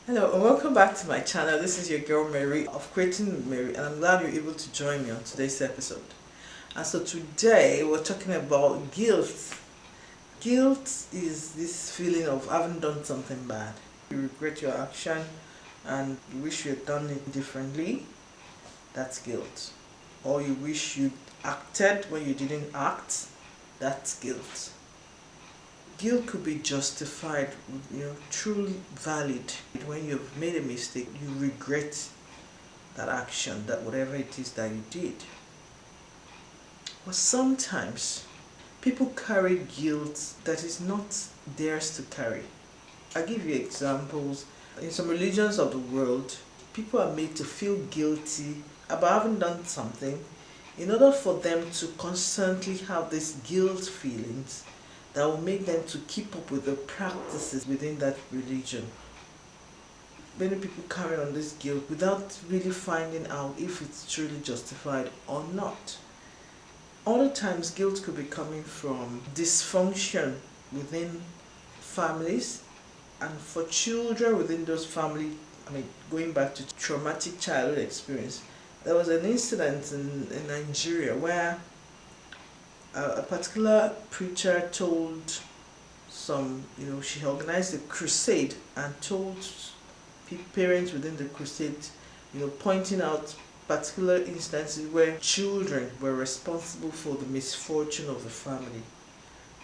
Hello and welcome back to my channel. This is your girl Mary of Creating Mary, and I'm glad you're able to join me on today's episode. And so today we're talking about guilt. Guilt is this feeling of having done something bad. You regret your action and you wish you had done it differently. That's guilt. Or you wish you acted when you didn't act. That's guilt. Guilt could be justified, truly valid. When you've made a mistake, you regret that action, that whatever it is that you did. But sometimes people carry guilt that is not theirs to carry. I'll give you examples. In some religions of the world, people are made to feel guilty about having done something in order for them to constantly have these guilt feelings that will make them to keep up with the practices within that religion. Many people carry on this guilt without really finding out if it's truly justified or not. Other times guilt could be coming from dysfunction within families, and for children within those families, going back to traumatic childhood experience. There was an incident in Nigeria where a particular preacher told she organized a crusade and told parents within the crusade, pointing out particular instances where children were responsible for the misfortune of the family,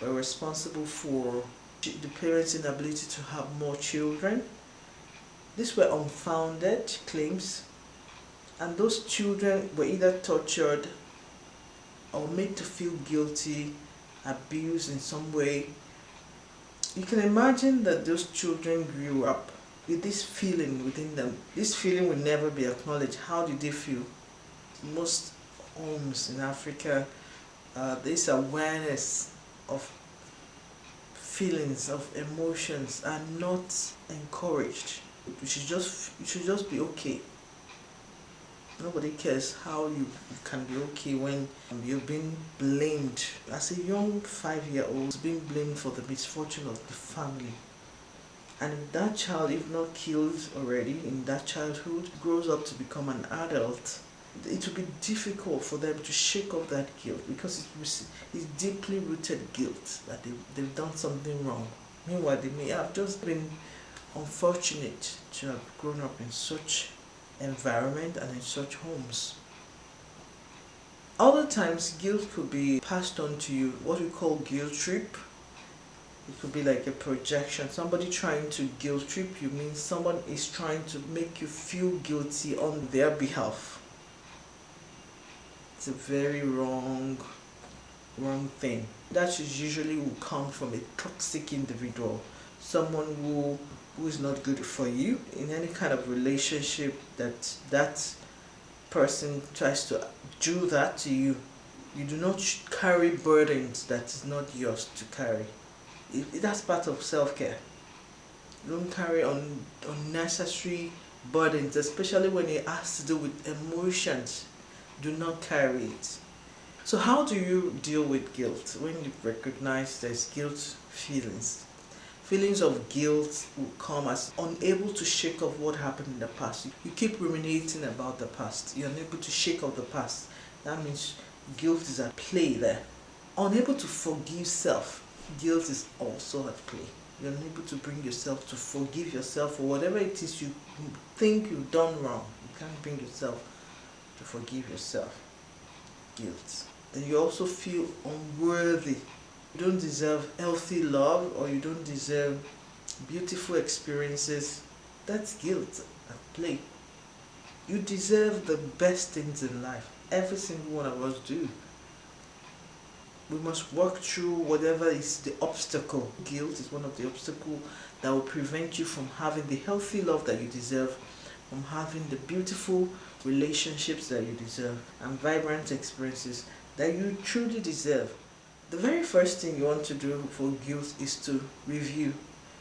were responsible for the parents' inability to have more children. These were unfounded claims, and those children were either tortured or made to feel guilty, abused in some way. You can imagine that those children grew up with this feeling within them. This feeling will never be acknowledged. How did they feel? Most homes in Africa, this awareness of feelings, of emotions are not encouraged. You should just be okay. Nobody cares how you can be okay when you've been blamed. As a young 5-year-old, being blamed for the misfortune of the family. And if that child, if not killed already in that childhood, grows up to become an adult, it will be difficult for them to shake off that guilt, because it's deeply rooted guilt that they've done something wrong. Meanwhile, they may have just been unfortunate to have grown up in such environment and in such homes. Other times guilt could be passed on to you, what we call guilt trip. It could be like a projection. Somebody trying to guilt trip you means someone is trying to make you feel guilty on their behalf. It's a very wrong thing. That usually will come from a toxic individual, someone who is not good for you. In any kind of relationship that person tries to do that to you, you do not carry burdens that is not yours to carry. That's part of self-care. You don't carry on unnecessary burdens, especially when it has to do with emotions. Do not carry it. So how do you deal with guilt? When you recognize there's guilt feelings. Feelings of guilt will come as unable to shake off what happened in the past. You keep ruminating about the past. You're unable to shake off the past. That means guilt is at play there. Unable to forgive self. Guilt is also at play. You're unable to bring yourself to forgive yourself for whatever it is you think you've done wrong. You can't bring yourself to forgive yourself. Guilt. And you also feel unworthy. You don't deserve healthy love, or you don't deserve beautiful experiences. That's guilt at play. You deserve the best things in life. Every single one of us do. We must work through whatever is the obstacle. Guilt is one of the obstacles that will prevent you from having the healthy love that you deserve, from having the beautiful relationships that you deserve, and vibrant experiences that you truly deserve. The very first thing you want to do for guilt is to review.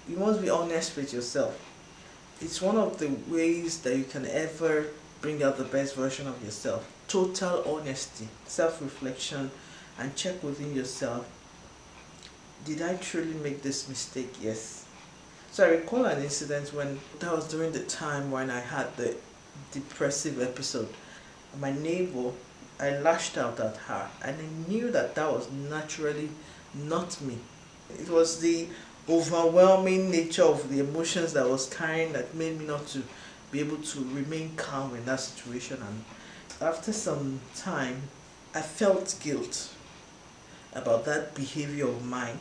You must be honest with yourself. It's one of the ways that you can ever bring out the best version of yourself. Total honesty, self-reflection, and check within yourself. Did I truly make this mistake? Yes. So I recall an incident when that was during the time when I had the depressive episode. My neighbor, I lashed out at her, and I knew that that was naturally not me. It was the overwhelming nature of the emotions that I was carrying that made me not to be able to remain calm in that situation. And after some time, I felt guilt about that behavior of mine.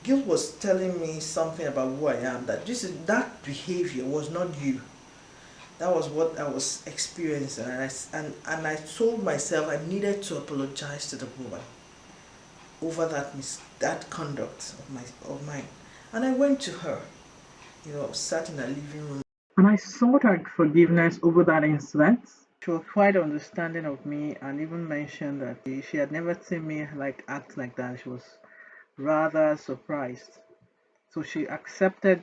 Guilt was telling me something about who I am, that that behavior was not you. That was what I was experiencing, and I told myself I needed to apologize to the woman over that conduct of mine. And I went to her, sat in her living room, and I sought her forgiveness over that incident. She was quite understanding of me and even mentioned that she had never seen me act like that. She was rather surprised. So she accepted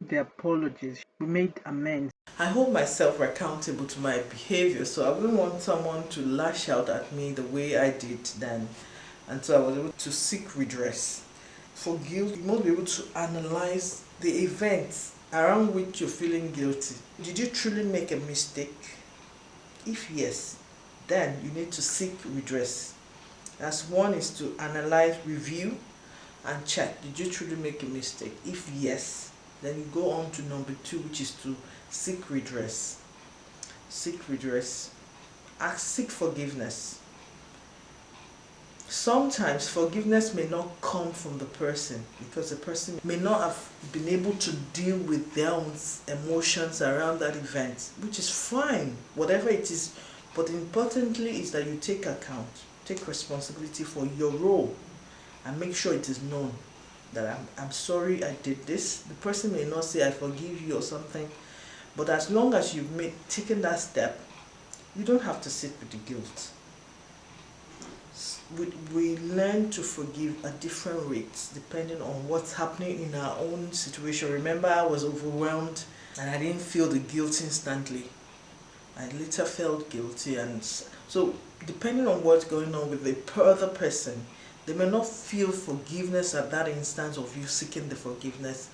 the apologies. We made amends. I hold myself accountable to my behavior, so I wouldn't want someone to lash out at me the way I did then. And so I was able to seek redress. For guilt, you must be able to analyze the events around which you're feeling guilty. Did you truly make a mistake? If yes, then you need to seek redress. As one is to analyze, review, and check. Did you truly make a mistake? If yes, then you go on to number 2, which is to seek redress. Seek redress. Seek forgiveness. Sometimes forgiveness may not come from the person because the person may not have been able to deal with their own emotions around that event, which is fine, whatever it is. But importantly is that you take account, take responsibility for your role, and make sure it is known that I'm sorry I did this. The person may not say I forgive you or something, but as long as you've taken that step, you don't have to sit with the guilt. We learn to forgive at different rates depending on what's happening in our own situation. Remember, I was overwhelmed and I didn't feel the guilt instantly. I later felt guilty, and so depending on what's going on with the other person, they may not feel forgiveness at that instance of you seeking the forgiveness.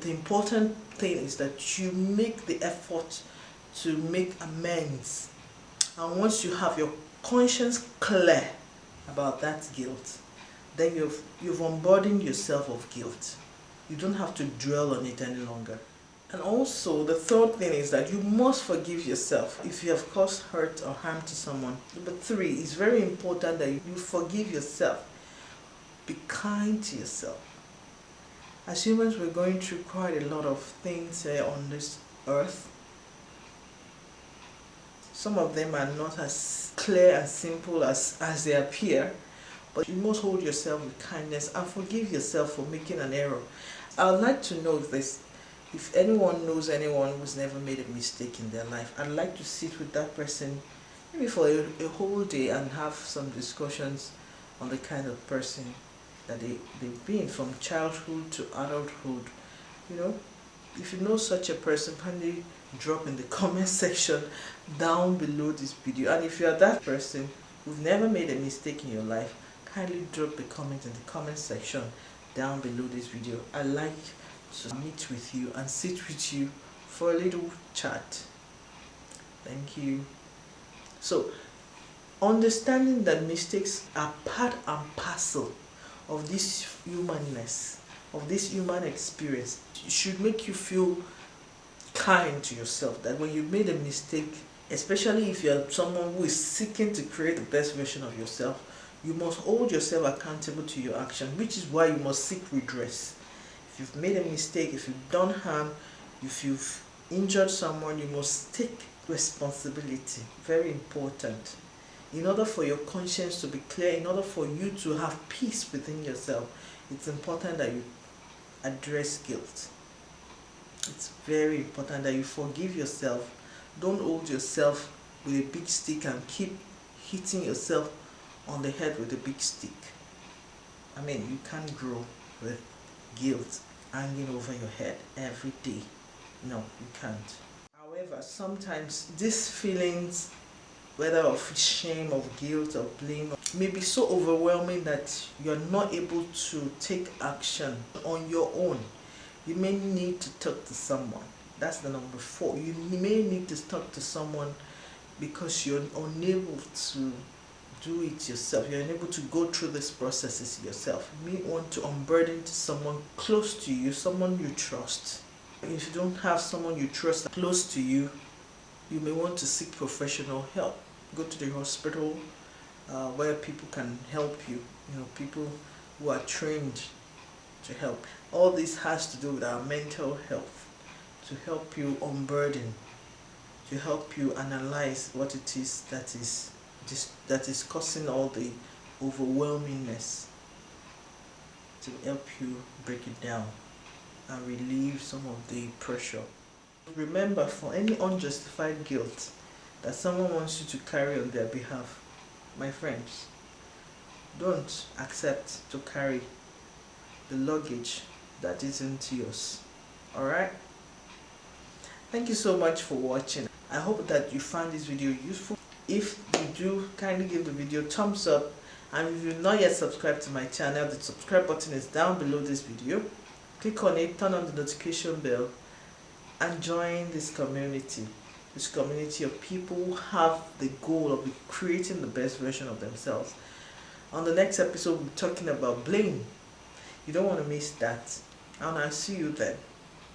The important thing is that you make the effort to make amends. And once you have your conscience clear about that guilt, then you've unburdened yourself of guilt. You don't have to dwell on it any longer. And also, the third thing is that you must forgive yourself if you have caused hurt or harm to someone. Number 3, it's very important that you forgive yourself. Be kind to yourself. As humans, we're going through quite a lot of things here on this earth. Some of them are not as clear and simple as they appear, but you must hold yourself with kindness and forgive yourself for making an error. I would like to know if anyone knows anyone who's never made a mistake in their life. I'd like to sit with that person maybe for a whole day and have some discussions on the kind of person that they've been from childhood to adulthood. If you know such a person, kindly drop in the comment section down below this video. And if you are that person who've never made a mistake in your life, kindly drop a comment in the comment section down below this video. I like to meet with you and sit with you for a little chat. Thank you. So, understanding that mistakes are part and parcel of this humanness, of this human experience, should make you feel kind to yourself. That when you made a mistake, especially if you're someone who is seeking to create the best version of yourself, you must hold yourself accountable to your action, which is why you must seek redress. If you've made a mistake, if you've done harm, if you've injured someone, you must take responsibility. Very important. In order for your conscience to be clear, in order for you to have peace within yourself, it's important that you address guilt. It's very important that you forgive yourself. Don't hold yourself with a big stick and keep hitting yourself on the head with a big stick. You can't grow with guilt hanging over your head every day. No, you can't. However, sometimes these feelings, whether of shame, of guilt, or blame, may be so overwhelming that you're not able to take action on your own. You may need to talk to someone. That's the number 4. You may need to talk to someone because you're unable to do it yourself. You're unable to go through these processes yourself. You may want to unburden to someone close to you, someone you trust. If you don't have someone you trust close to you, you may want to seek professional help. Go to the hospital where people can help you. People who are trained to help. All this has to do with our mental health, to help you unburden, to help you analyze what it is that is causing all the overwhelmingness, to help you break it down and relieve some of the pressure. Remember, for any unjustified guilt that someone wants you to carry on their behalf, my friends, don't accept to carry the luggage that isn't yours. Alright? Thank you so much for watching. I hope that you found this video useful. If you do, kindly give the video a thumbs up, and if you've not yet subscribed to my channel, the subscribe button is down below this video. Click on it, turn on the notification bell, and join this community of people who have the goal of creating the best version of themselves. On the next episode, we'll be talking about blame. You don't want to miss that, and I'll see you then.